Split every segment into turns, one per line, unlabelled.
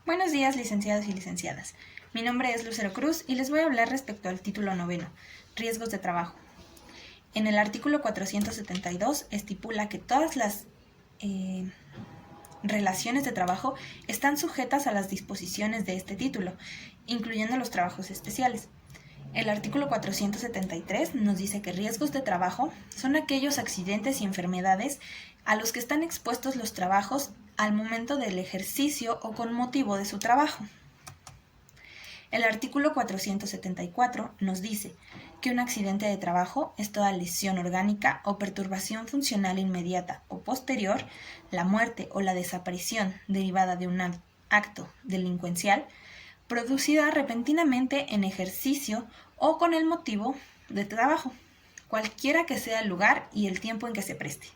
Buenos días, licenciados y licenciadas. Mi nombre es Lucero Cruz y les voy a hablar respecto al título 9, Riesgos de trabajo. En el artículo 472 estipula que todas las relaciones de trabajo están sujetas a las disposiciones de este título, incluyendo los trabajos especiales. El artículo 473 nos dice que riesgos de trabajo son aquellos accidentes y enfermedades a los que están expuestos los trabajos al momento del ejercicio o con motivo de su trabajo. El artículo 474 nos dice que un accidente de trabajo es toda lesión orgánica o perturbación funcional inmediata o posterior, la muerte o la desaparición derivada de un acto delincuencial, producida repentinamente en ejercicio o con el motivo de trabajo, cualquiera que sea el lugar y el tiempo en que se preste.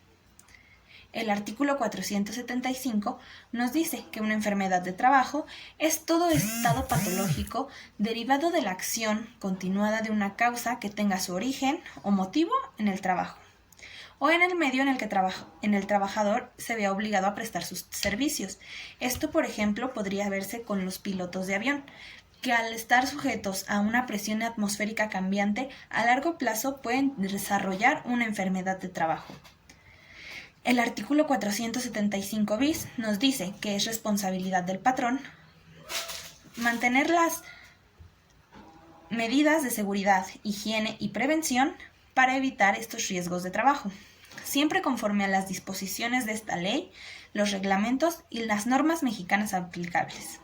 El artículo 475 nos dice que una enfermedad de trabajo es todo estado patológico derivado de la acción continuada de una causa que tenga su origen o motivo en el trabajo o en el medio en el que el trabajador se vea obligado a prestar sus servicios. Esto, por ejemplo, podría verse con los pilotos de avión, que al estar sujetos a una presión atmosférica cambiante, a largo plazo pueden desarrollar una enfermedad de trabajo. El artículo 475 bis nos dice que es responsabilidad del patrón mantener las medidas de seguridad, higiene y prevención para evitar estos riesgos de trabajo, siempre conforme a las disposiciones de esta ley, los reglamentos y las normas mexicanas aplicables.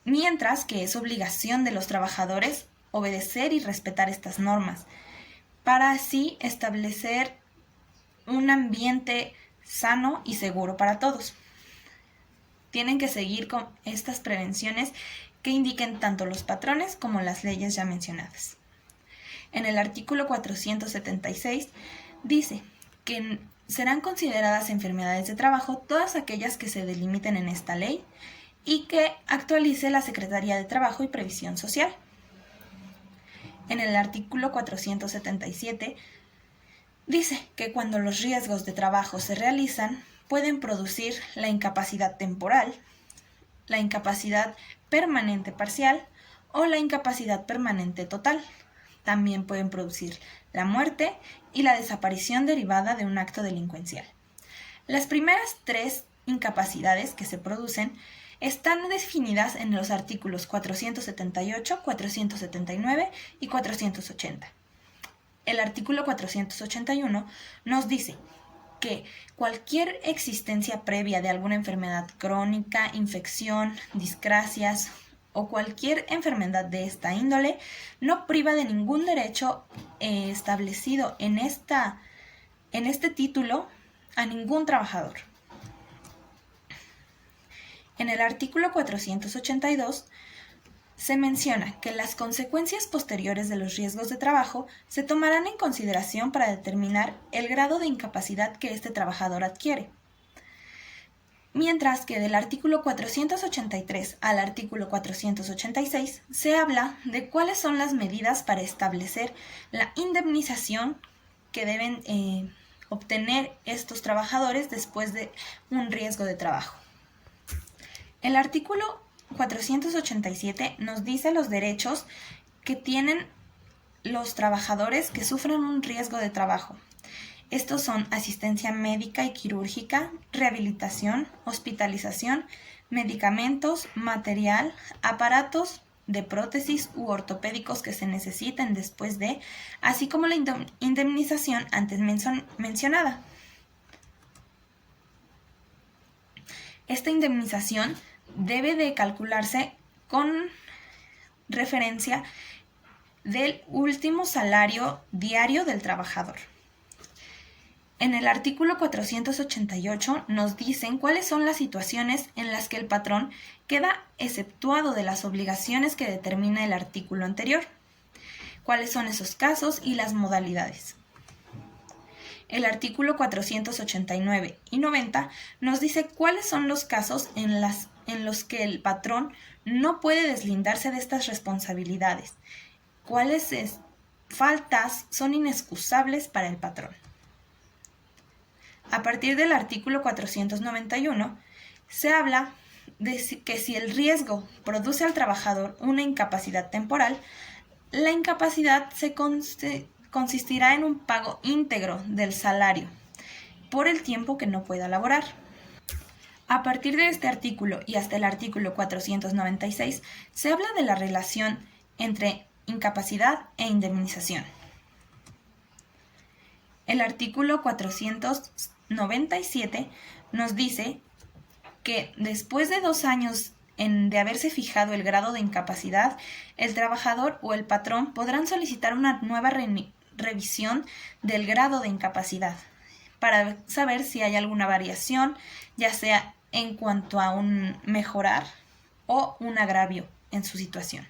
Mientras que es obligación de los trabajadores obedecer y respetar estas normas, para así establecer un ambiente sano y seguro para todos. Tienen que seguir con estas prevenciones que indiquen tanto los patrones como las leyes ya mencionadas. En el artículo 476 dice que serán consideradas enfermedades de trabajo todas aquellas que se delimiten en esta ley y que actualice la Secretaría de Trabajo y Previsión Social. En el artículo 477 dice que cuando los riesgos de trabajo se realizan, pueden producir la incapacidad temporal, la incapacidad permanente parcial o la incapacidad permanente total. También pueden producir la muerte y la desaparición derivada de un acto delincuencial. Las primeras tres incapacidades que se producen están definidas en los artículos 478, 479 y 480. El artículo 481 nos dice que cualquier existencia previa de alguna enfermedad crónica, infección, discrasias o cualquier enfermedad de esta índole no priva de ningún derecho establecido en este título a ningún trabajador. En el artículo 482 se menciona que las consecuencias posteriores de los riesgos de trabajo se tomarán en consideración para determinar el grado de incapacidad que este trabajador adquiere. Mientras que del artículo 483 al artículo 486 se habla de cuáles son las medidas para establecer la indemnización que deben obtener estos trabajadores después de un riesgo de trabajo. El artículo 487 nos dice los derechos que tienen los trabajadores que sufren un riesgo de trabajo. Estos son asistencia médica y quirúrgica, rehabilitación, hospitalización, medicamentos, material, aparatos de prótesis u ortopédicos que se necesiten después de, así como la indemnización antes mencionada. Esta indemnización debe de calcularse con referencia del último salario diario del trabajador. En el artículo 488 nos dicen cuáles son las situaciones en las que el patrón queda exceptuado de las obligaciones que determina el artículo anterior, cuáles son esos casos y las modalidades. El artículo 489 y 90 nos dice cuáles son los casos en los que el patrón no puede deslindarse de estas responsabilidades, cuáles faltas son inexcusables para el patrón. A partir del artículo 491 se habla que si el riesgo produce al trabajador una incapacidad temporal, la incapacidad consistirá en un pago íntegro del salario por el tiempo que no pueda laborar. A partir de este artículo y hasta el artículo 496 se habla de la relación entre incapacidad e indemnización. El artículo 497 nos dice que después de 2 años de haberse fijado el grado de incapacidad, el trabajador o el patrón podrán solicitar una nueva revisión del grado de incapacidad para saber si hay alguna variación, ya sea en cuanto a un mejorar o un agravio en su situación.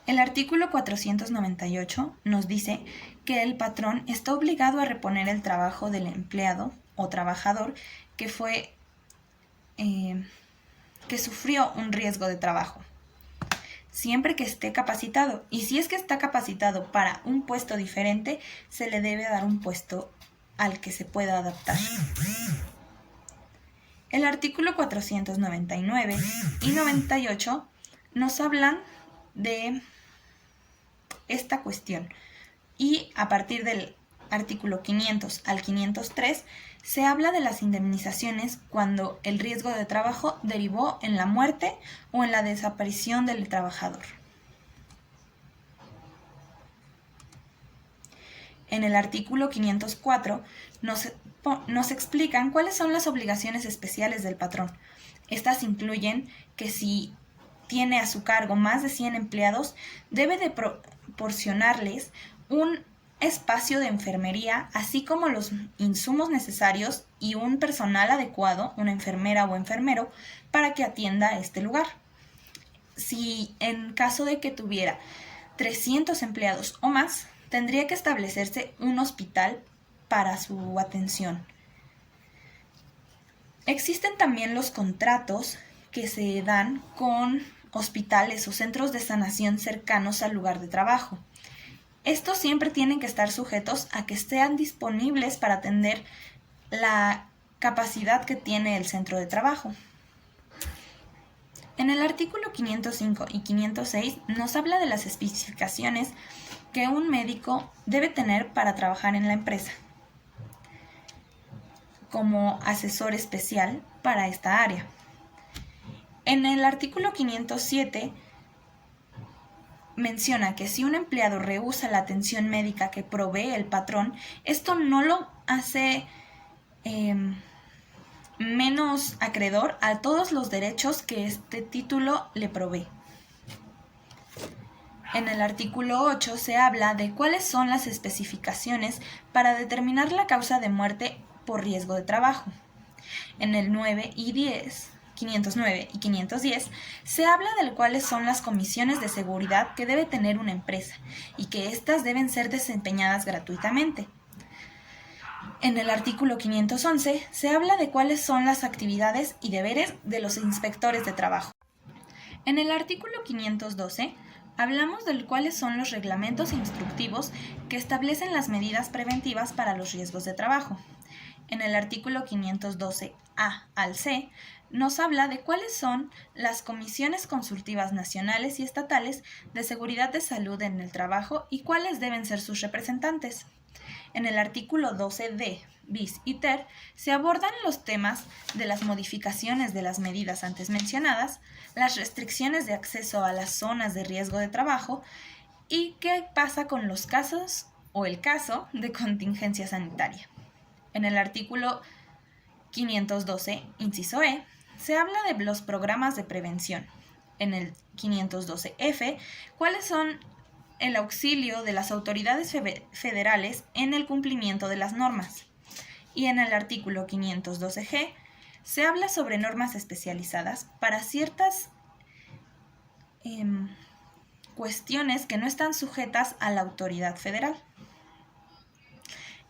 El artículo 498 nos dice que el patrón está obligado a reponer el trabajo del empleado o trabajador que sufrió un riesgo de trabajo, siempre que esté capacitado. Y si es que está capacitado para un puesto diferente, se le debe dar un puesto al que se pueda adaptar. El artículo 499 y 98 nos hablan de esta cuestión, y a partir del artículo 500 al 503 se habla de las indemnizaciones cuando el riesgo de trabajo derivó en la muerte o en la desaparición del trabajador. En el artículo 504 nos explican cuáles son las obligaciones especiales del patrón. Estas incluyen que si tiene a su cargo más de 100 empleados, debe de proporcionarles un espacio de enfermería, así como los insumos necesarios y un personal adecuado, una enfermera o enfermero, para que atienda este lugar. Si en caso de que tuviera 300 empleados o más, tendría que establecerse un hospital para su atención. Existen también los contratos que se dan con hospitales o centros de sanación cercanos al lugar de trabajo. Estos siempre tienen que estar sujetos a que estén disponibles para atender la capacidad que tiene el centro de trabajo. En el artículo 505 y 506 nos habla de las especificaciones que un médico debe tener para trabajar en la empresa como asesor especial para esta área. En el artículo 507 menciona que si un empleado rehúsa la atención médica que provee el patrón, esto no lo hace menos acreedor a todos los derechos que este título le provee. En el artículo 8 se habla de cuáles son las especificaciones para determinar la causa de muerte por riesgo de trabajo. En el 9 y 10, 509 y 510 se habla de cuáles son las comisiones de seguridad que debe tener una empresa y que éstas deben ser desempeñadas gratuitamente. En el artículo 511 se habla de cuáles son las actividades y deberes de los inspectores de trabajo. En el artículo 512 hablamos de cuáles son los reglamentos instructivos que establecen las medidas preventivas para los riesgos de trabajo. En el artículo 512A al C nos habla de cuáles son las comisiones consultivas nacionales y estatales de seguridad de salud en el trabajo y cuáles deben ser sus representantes. En el artículo 12D, bis y ter se abordan los temas de las modificaciones de las medidas antes mencionadas, las restricciones de acceso a las zonas de riesgo de trabajo y qué pasa con los casos o el caso de contingencia sanitaria. En el artículo 512, inciso E, se habla de los programas de prevención. En el 512F, cuáles son el auxilio de las autoridades federales en el cumplimiento de las normas. Y en el artículo 512G, se habla sobre normas especializadas para ciertas cuestiones que no están sujetas a la autoridad federal.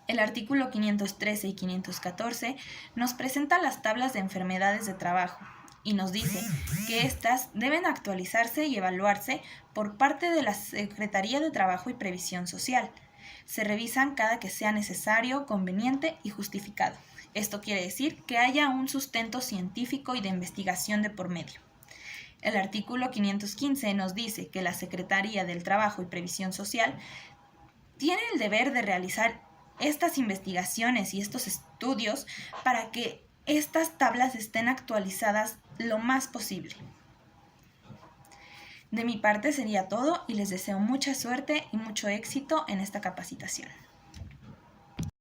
El artículo 513 y 514 nos presenta las tablas de enfermedades de trabajo y nos dice que éstas deben actualizarse y evaluarse por parte de la Secretaría de Trabajo y Previsión Social. Se revisan cada que sea necesario, conveniente y justificado. Esto quiere decir que haya un sustento científico y de investigación de por medio. El artículo 515 nos dice que la Secretaría del Trabajo y Previsión Social tiene el deber de realizar estas investigaciones y estos estudios para que estas tablas estén actualizadas lo más posible. De mi parte sería todo y les deseo mucha suerte y mucho éxito en esta capacitación.